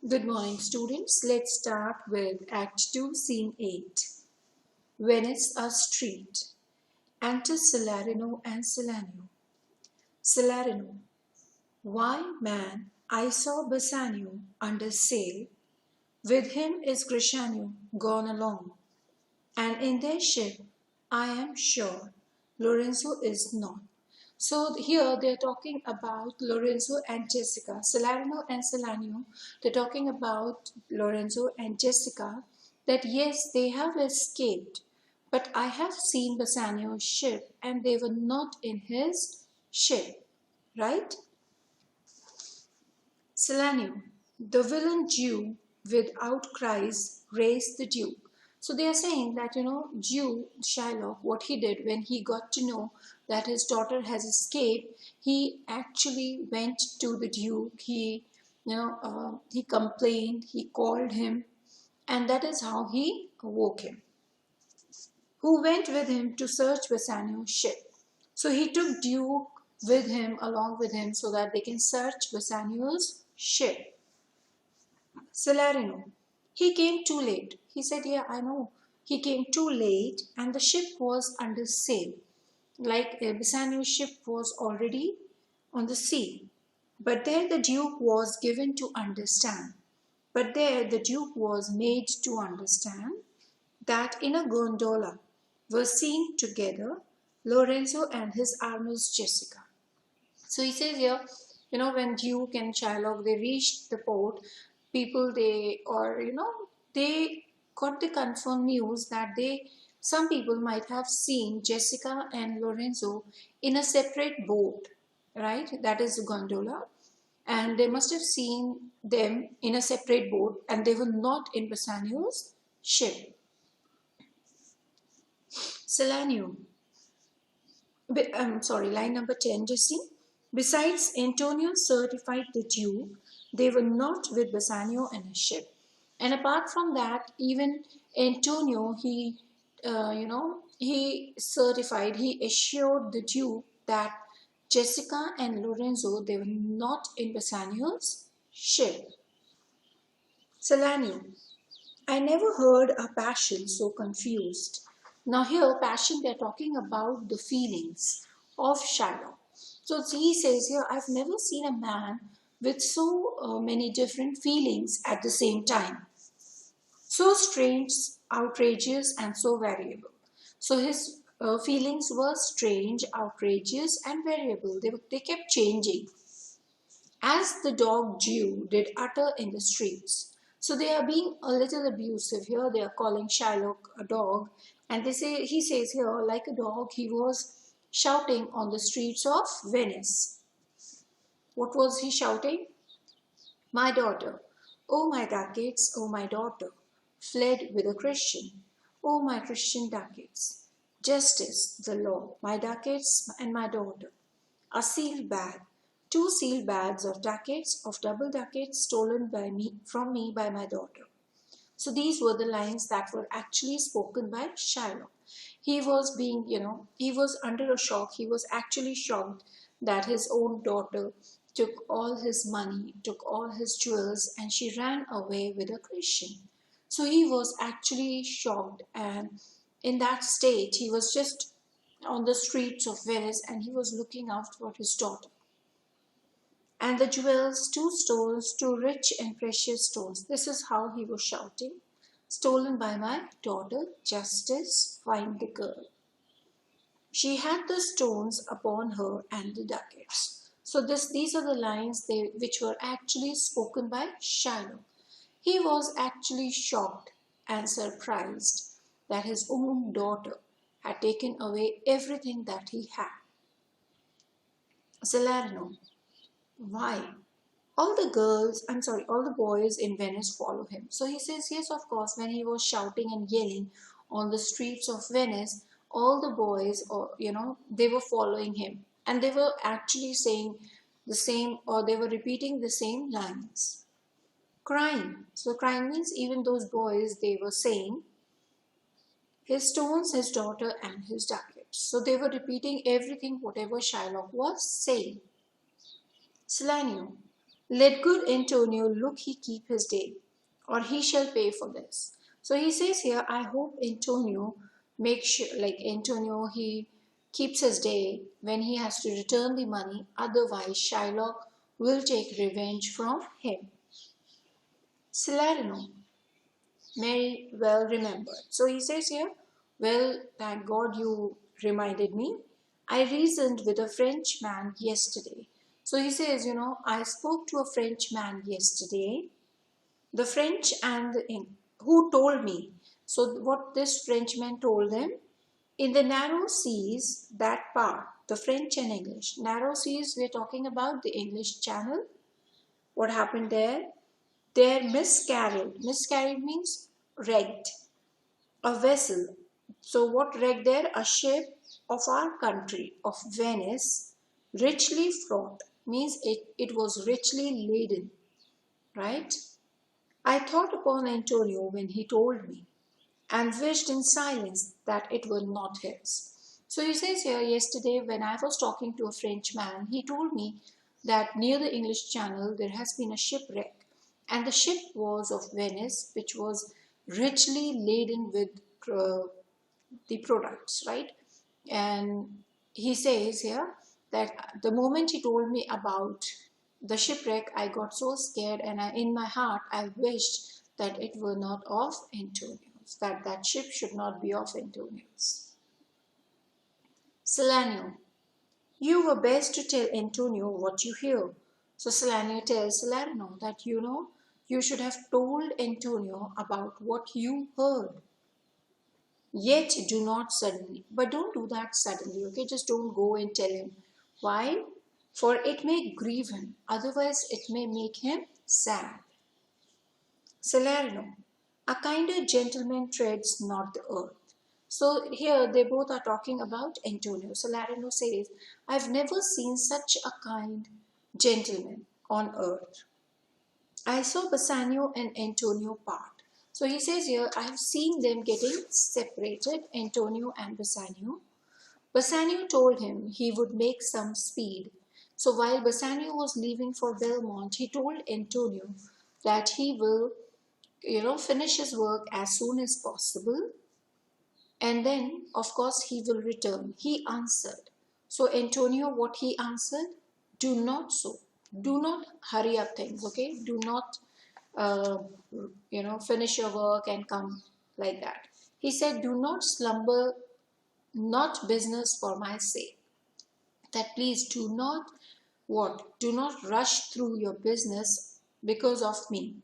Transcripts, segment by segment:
Good morning, students. Let's start with Act 2, Scene 8. Venice, a street. Enter Salarino and Salanio. Salarino. Why, man, I saw Bassanio under sail. With him is Grishanio gone along. And in their ship, I am sure, Lorenzo is not. So here they're talking about Lorenzo and Jessica. Salarino and Salanio, they're talking about Lorenzo and Jessica that yes, they have escaped, but I have seen Bassanio's ship and they were not in his ship, right? Salanio, the villain Jew with outcries raised the Duke. So they are saying that, Jew, Shylock, what he did when he got to know that his daughter has escaped, he actually went to the Duke. He complained, he called him, and that is how he awoke him. Who went with him to search Bassanio's ship. So he took Duke with him, along with him, so that they can search Bassanio's ship. Salarino. He came too late. He said, yeah, I know. He came too late and the ship was under sail. Like Bassanio's ship was already on the sea. But there the Duke was given to understand. But there the Duke was made to understand that in a gondola were seen together Lorenzo and his armor's Jessica. So he says here, when Duke and Shylock they reached the port, people they got the confirmed news that some people might have seen Jessica and Lorenzo in a separate boat, right? That is a gondola. And they must have seen them in a separate boat and they were not in Bassanio's ship. Salanio. I'm sorry, line number 10, Jesse. Besides, Antonio certified the Duke they were not with Bassanio in his ship. And apart from that, even Antonio, he certified, he assured the Duke that Jessica and Lorenzo, they were not in Bassanio's ship. Salanio. I never heard a passion so confused. Now here, passion, they're talking about the feelings of Shylock. So he says here, I've never seen a man with so many different feelings at the same time. So strange, outrageous, and so variable. So his feelings were strange, outrageous, and variable. They kept changing as the dog Jew did utter in the streets. So they are being a little abusive here. They are calling Shylock a dog. And he says here, like a dog, he was shouting on the streets of Venice. What was he shouting? My daughter, oh my ducats, oh my daughter, fled with a Christian. Oh my Christian ducats, justice, the law, my ducats and my daughter. A sealed bag, 2 sealed bags of ducats, of double ducats stolen from me by my daughter. So these were the lines that were actually spoken by Shylock. He was he was under a shock. He was actually shocked that his own daughter took all his money, took all his jewels, and she ran away with a Christian. So he was actually shocked, and in that state, he was just on the streets of Venice and he was looking out for his daughter. And the jewels, 2 stones, 2 rich and precious stones. This is how he was shouting. Stolen by my daughter, justice, find the girl. She had the stones upon her and the ducats. So these are the lines which were actually spoken by Shylock. He was actually shocked and surprised that his own daughter had taken away everything that he had. Salarino. Why? All the boys in Venice follow him. So he says, yes, of course, when he was shouting and yelling on the streets of Venice, all the boys, they were following him. And they were actually saying the same, or they were repeating the same lines. Crying. So crying means even those boys, they were saying, his stones, his daughter, and his ducats. So they were repeating everything, whatever Shylock was saying. Salanio. Let good Antonio look he keep his day, or he shall pay for this. So he says here, I hope Antonio makes sure, like Antonio, he keeps his day when he has to return the money, otherwise Shylock will take revenge from him. Salarino, Mary well remembered. So he says here, well, thank God you reminded me. I reasoned with a French man yesterday. So he says, I spoke to a French man yesterday. The French and who told me. So what this Frenchman told them, in the narrow seas, that part, the French and English. Narrow seas, we're talking about the English Channel. What happened there? There miscarried. Miscarried means wrecked. A vessel. So what wrecked there? A ship of our country, of Venice, richly fraught. Means it was richly laden. Right? I thought upon Antonio when he told me, and wished in silence that it were not his. So he says here, yesterday when I was talking to a French man, he told me that near the English Channel there has been a shipwreck, and the ship was of Venice, which was richly laden with the products, right? And he says here that the moment he told me about the shipwreck, I got so scared, and in my heart, I wished that it were not of Antonius, that that ship should not be of Antonius. Salanio, you were best to tell Antonio what you hear. So Salanio tells Salerno that you should have told Antonio about what you heard. Yet do not suddenly, but don't do that suddenly, okay? Just don't go and tell him. Why? For it may grieve him, otherwise it may make him sad. Salerno, a kinder gentleman treads not the earth. So here they both are talking about Antonio. Salerno says, I've never seen such a kind gentleman on earth. I saw Bassanio and Antonio part. So he says here, I have seen them getting separated, Antonio and Bassanio. Bassanio told him he would make some speed. So while Bassanio was leaving for Belmont, he told Antonio that he will, finish his work as soon as possible. And then, of course, he will return. He answered. So Antonio, what he answered? Do not so. Do not hurry up things, okay? Do not, uh, finish your work and come like that. He said, do not slumber, not business for my sake. That please do not what? Do not rush through your business because of me,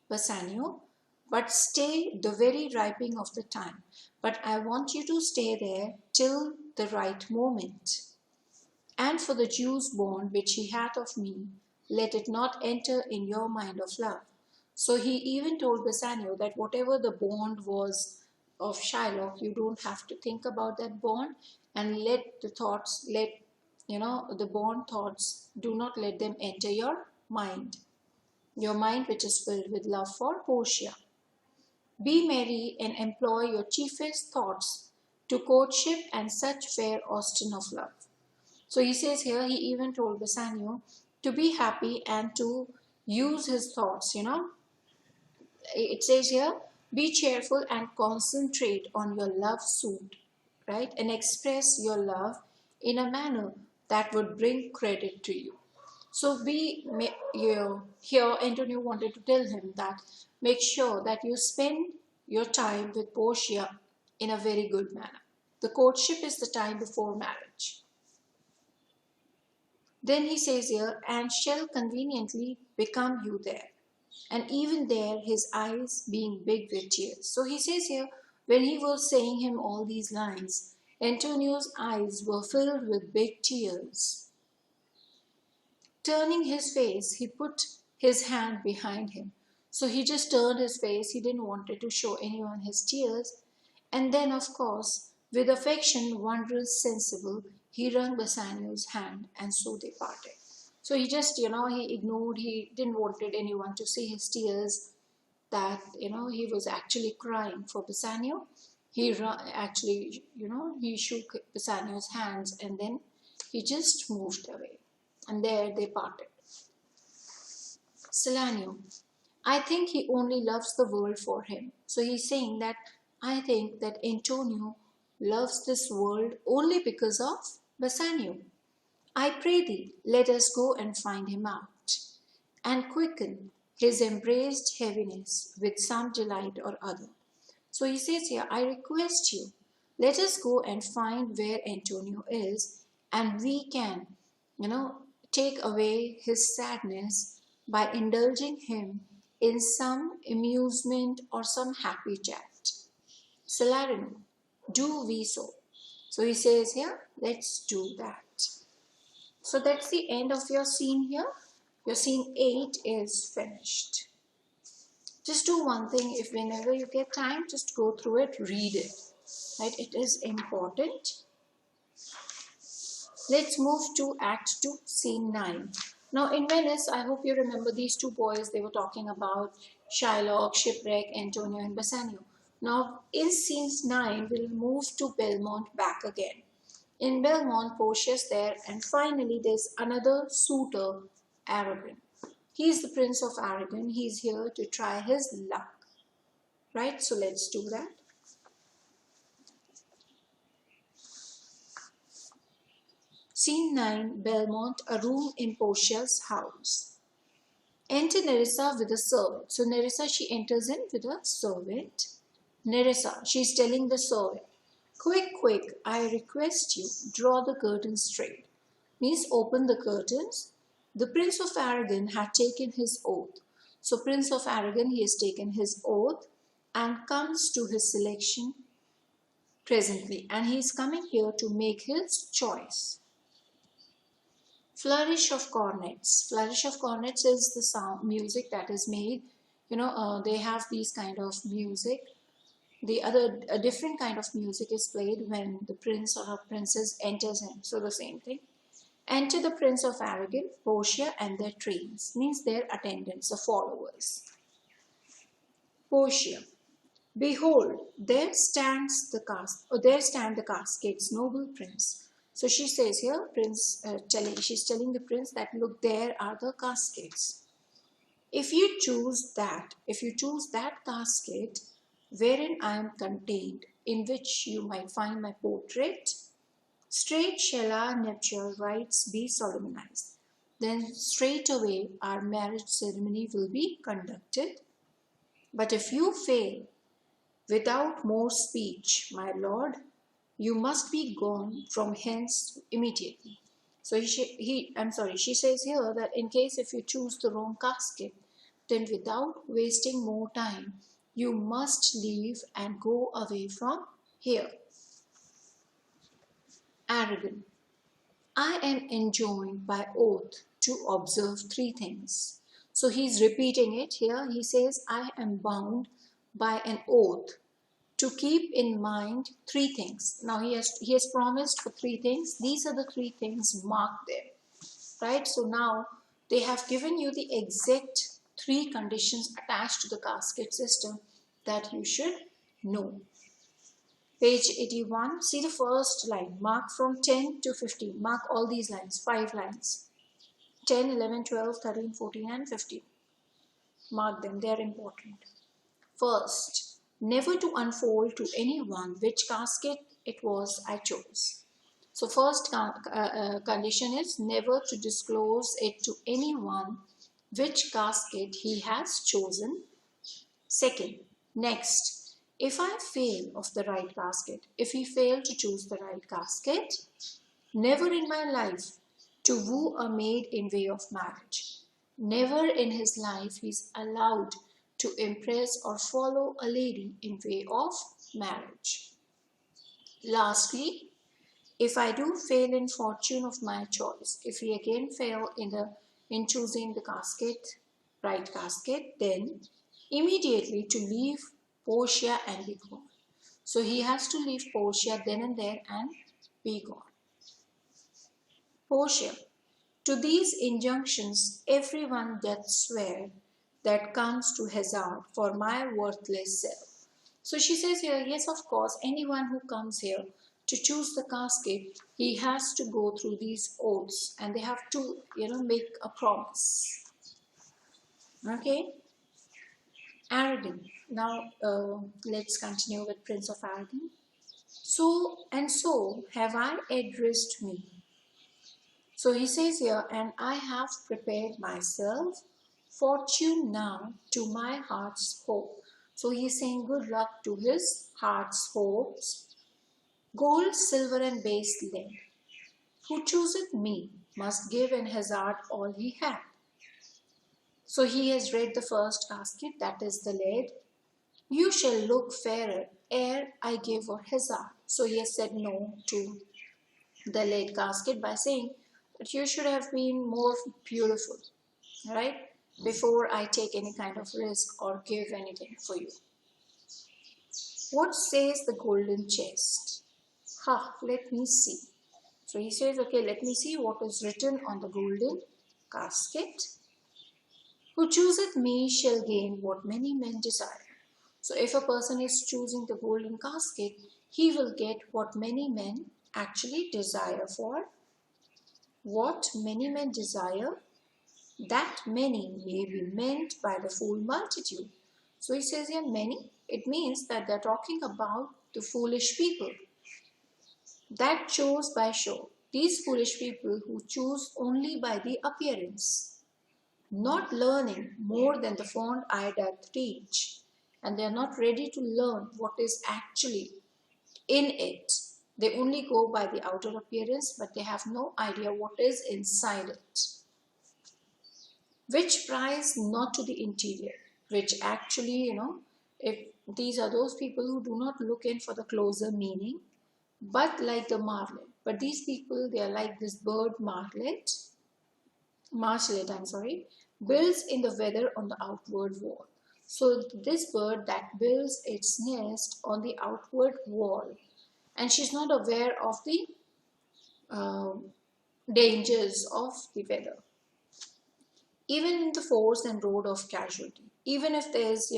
Bassanio, but stay the very ripening of the time. But I want you to stay there till the right moment. And for the Jew's bond which he hath of me, let it not enter in your mind of love. So he even told Bassanio that whatever the bond was of Shylock, you don't have to think about that bond, and let the thoughts, the bond thoughts, do not let them enter your mind which is filled with love for Portia. Be merry and employ your chiefest thoughts to courtship and such fair Austin of love. So he says here, he even told Bassanio to be happy and to use his thoughts, It says here, be cheerful and concentrate on your love suit, right? And express your love in a manner that would bring credit to you. So here Antonio wanted to tell him that make sure that you spend your time with Portia in a very good manner. The courtship is the time before marriage. Then he says here, and shall conveniently become you there. And even there, his eyes being big with tears. So he says here, when he was saying him all these lines, Antonio's eyes were filled with big tears. Turning his face, he put his hand behind him. So he just turned his face. He didn't want to show anyone his tears. And then, of course, with affection wondrous sensible, he wrung Bassanio's hand, and so they parted. So he just, he ignored, he didn't wanted anyone to see his tears, that, he was actually crying for Bassanio. He actually, he shook Bassanio's hands, and then he just moved away. And there they parted. Salanio, I think he only loves the world for him. So he's saying that I think that Antonio loves this world only because of Bassanio. I pray thee, let us go and find him out, and quicken his embraced heaviness with some delight or other. So he says here, I request you, let us go and find where Antonio is, and we can, take away his sadness by indulging him in some amusement or some happy chat. Salarino, do we so? So he says here, let's do that. So that's the end of your scene here. Your scene 8 is finished. Just do one thing, if whenever you get time, just go through it, read it. Right? It is important. Let's move to Act 2, Scene 9. Now in Venice, I hope you remember these two boys, they were talking about Shylock, Shipwreck, Antonio and Bassanio. Now in Scene 9, we'll move to Belmont back again. In Belmont, Portia's there, and finally there's another suitor, Aragon. He's the Prince of Aragon. He's here to try his luck. Right? So let's do that. Scene 9, Belmont, a room in Portia's house. Enter Nerissa with a servant. So Nerissa, she enters in with a servant. Nerissa, she's telling the servant, quick, quick, I request you, draw the curtains straight. Means open the curtains. The Prince of Aragon had taken his oath. So Prince of Aragon, he has taken his oath and comes to his selection presently. And he is coming here to make his choice. Flourish of cornets. Flourish of cornets is the sound music that is made. They have these kind of music. A different kind of music is played when the prince or a princess enters in. So the same thing. Enter the Prince of Aragon, Portia and their trains, means their attendants, the followers. Portia, behold, there stand the caskets, noble prince. So she says here, she's telling the prince that look, there are the caskets. If you choose that casket wherein I am contained, in which you might find my portrait, straight shall our nuptial rites be solemnized. Then straightway our marriage ceremony will be conducted. But if you fail, without more speech, my lord, you must be gone from hence immediately. So she says here that in case if you choose the wrong casket, then without wasting more time, you must leave and go away from here. Aragon, I am enjoined by oath to observe 3 things. So he's repeating it here. He says, I am bound by an oath to keep in mind 3 things. Now he has promised for 3 things. These are the 3 things, mark them. Right? So now they have given you the exact 3 conditions attached to the casket system that you should know. Page 81, see the first line, mark from 10 to 15. Mark all these lines, 5 lines. 10, 11, 12, 13, 14 and 15. Mark them, they are important. First, never to unfold to anyone which casket it was I chose. So first condition is never to disclose it to anyone which casket he has chosen. Second, next, if I fail of the right casket, if he failed to choose the right casket, never in my life to woo a maid in way of marriage. Never in his life he is allowed to impress or follow a lady in way of marriage. Lastly, if I do fail in fortune of my choice, if he again fail in choosing the right casket, then immediately to leave Portia and be gone. So he has to leave Portia then and there and be gone. Portia, to these injunctions everyone doth swear that comes to hazard for my worthless self. So she says here, yes, of course, anyone who comes here to choose the casket, he has to go through these oaths and they have to, make a promise. Okay, Aragon. Now let's continue with Prince of Aragon. So and so have I addressed me. So he says here, and I have prepared myself, fortune now to my heart's hope. So he's saying good luck to his heart's hopes. Gold, silver, and base lead. Who chooseth me must give in hazard all he hath. So he has read the first casket, that is the lead. You shall look fairer ere I give a hazard. So he has said no to the lead casket by saying that you should have been more beautiful, right? Before I take any kind of risk or give anything for you. What says the golden chest? Let me see. So he says, okay, let me see what is written on the golden casket. Who chooseth me shall gain what many men desire. So if a person is choosing the golden casket, he will get what many men actually desire for. What many men desire, that many may be meant by the fool multitude. So he says here many, it means that they're talking about the foolish people that chose by show. These foolish people who choose only by the appearance, not learning more than the fond eye doth teach, and they are not ready to learn what is actually in it. They only go by the outer appearance, but they have no idea what is inside it. Which prize not to the interior, which actually, if these are those people who do not look in for the closer meaning, but like the marlet. But these people, they are like this bird marshlet, builds in the weather on the outward wall. So this bird that builds its nest on the outward wall, and she's not aware of the uh, dangers of the weather. Even in the force and road of casualty, even if there's,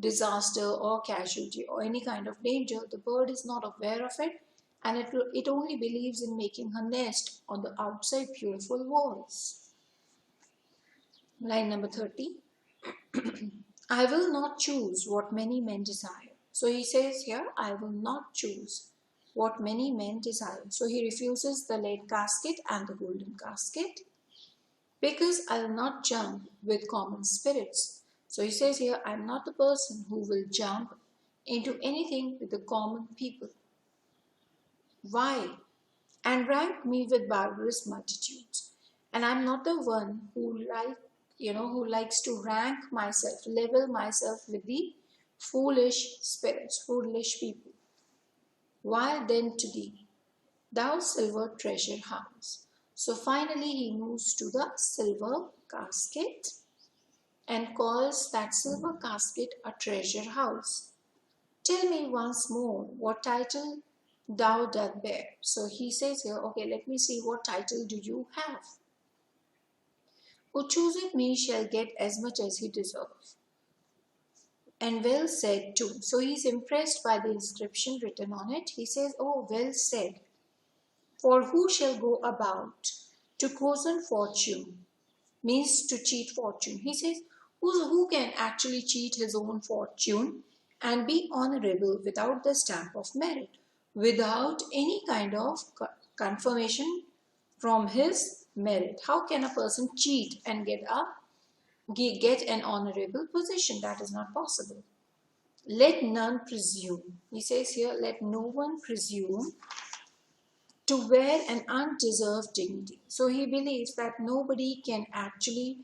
disaster or casualty or any kind of danger, the bird is not aware of it, and it only believes in making her nest on the outside beautiful walls. Line number 30. I will not choose what many men desire. So he says here, I will not choose what many men desire. So he refuses the lead casket and the golden casket, because I will not jump with common spirits. So he says here, I am not the person who will jump into anything with the common people. Why? And rank me with barbarous multitudes. And I'm not the one who likes to rank myself, level myself with the foolish spirits, foolish people. Why then to thee, thou silver treasure house? So finally he moves to the silver casket and calls that silver casket a treasure house. Tell me once more what title thou doth bear. So he says here, okay, let me see, what title do you have? Who chooseth me shall get as much as he deserves. And well said too. So he's impressed by the inscription written on it. He says, oh, well said. For who shall go about to cozen fortune, means to cheat fortune. He says, who can actually cheat his own fortune and be honorable without the stamp of merit, without any kind of confirmation from his merit? How can a person cheat and get an honorable position? That is not possible. Let none presume. He says here, let no one presume to wear an undeserved dignity. So he believes that nobody can actually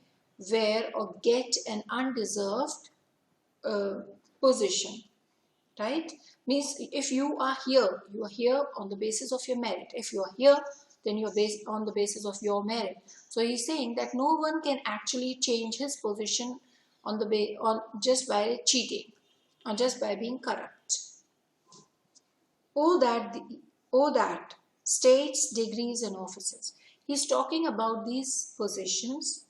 wear or get an undeserved position, right? Means if you are here on the basis of your merit. If you are here, then you're based on the basis of your merit. So he's saying that no one can actually change his position on just by cheating or just by being corrupt. Oh that states, degrees, and offices. He's talking about these positions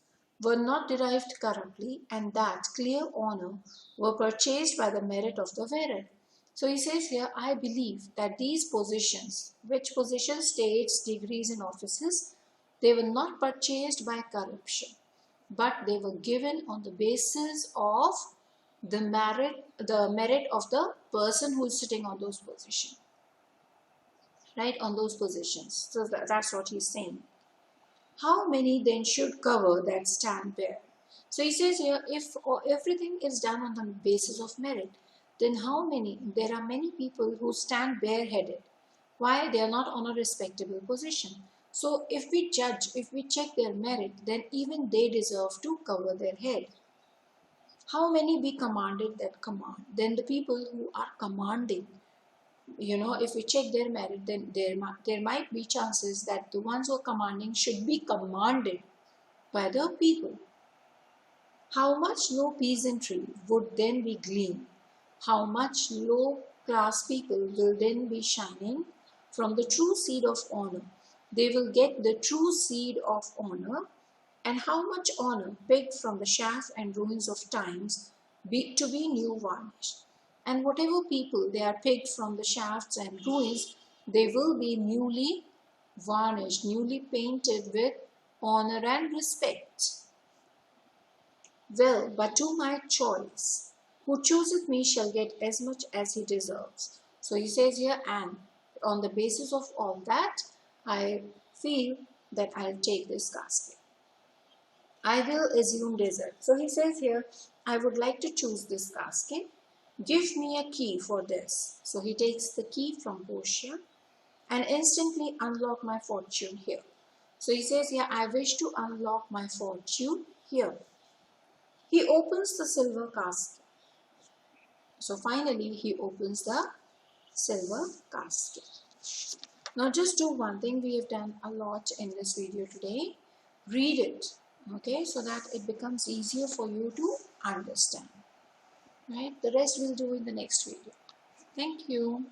were not derived corruptly, and that clear honor were purchased by the merit of the wearer. So he says here, I believe that these positions, which positions, states, degrees, and offices, they were not purchased by corruption, but they were given on the basis of the merit of the person who is sitting on those positions, right, on those positions. So that's what he's saying. How many then should cover that stand bare? So he says here, if everything is done on the basis of merit, then how many? There are many people who stand bareheaded. Why? They are not on a respectable position. So if we judge, if we check their merit, then even they deserve to cover their head. How many be commanded that command? Then the people who are commanding, if we check their merit, then there might be chances that the ones who are commanding should be commanded by the people. How much low peasantry would then be gleaned? How much low class people will then be shining from the true seed of honor? They will get the true seed of honor, and how much honor picked from the chaff and ruins of times to be new varnished. And whatever people they are picked from the shafts and ruins, they will be newly varnished, newly painted with honor and respect. Well, but to my choice, who chooseth me shall get as much as he deserves. So he says here, and on the basis of all that, I feel that I'll take this casket. I will assume desert. So he says here, I would like to choose this casket. Give me a key for this. So he takes the key from Portia and instantly unlock my fortune here. So he says here, I wish to unlock my fortune here. He opens the silver casket. So finally he opens the silver casket. Now just do one thing we have done a lot in this video today. Read it, okay, so that it becomes easier for you to understand. Right? The rest we'll do in the next video. Thank you.